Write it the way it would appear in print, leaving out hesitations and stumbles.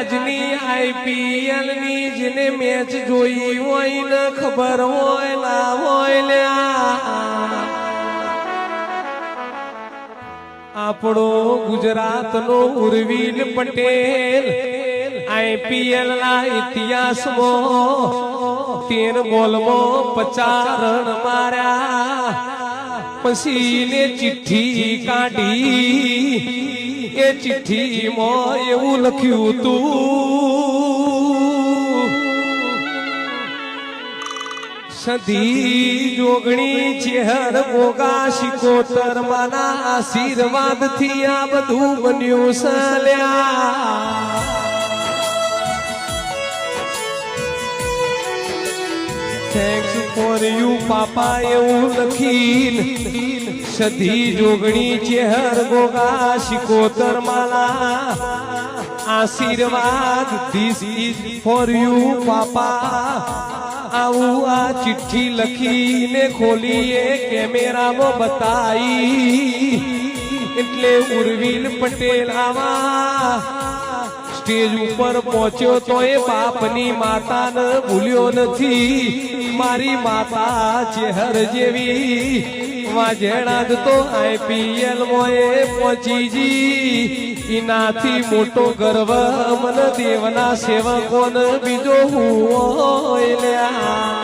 આજની આઈપીએલ ની જેને મેચ જોઈ હોય ને ખબર હોય ના હોય લ્યા આપણો ગુજરાતનો ઉર્વિલ પટેલ આઈપીએલ ના ઇતિહાસમાં 13 બોલમાં 50 રન માર્યા પછી ને ચિઠ્ઠી કાઢી એ ચિઠ્ઠીમાં એવું લખ્યું તું સધી જોગણી ચેહર ગોગા શિકોતર માના આશીર્વાદ થી આ બધું બન્યું સલ્યા થેન્ક્સ ફોર યુ પાપા એવું લખીને સધી જોગણી ચેહર ગોગા શિકોતર માલા આશીર્વાદ ધીસ ઇઝ ફોર યુ પાપા આવું આ ચિઠ્ઠી લખીને ખોલીએ કેમેરામાં બતાઈ એટલે ઉર્વિલ પટેલ આવા સ્ટેજ ઉપર પહોંચ્યો તો એ બાપની માતાને ભૂલ્યો નથી મારી માતા ચેહર જેવી વાજેણા તો આઈપીએલ મોએ પહોંચી જી એનાથી મોટો ગર્વ મને દેવના સેવકોને બીજો હું લ્યા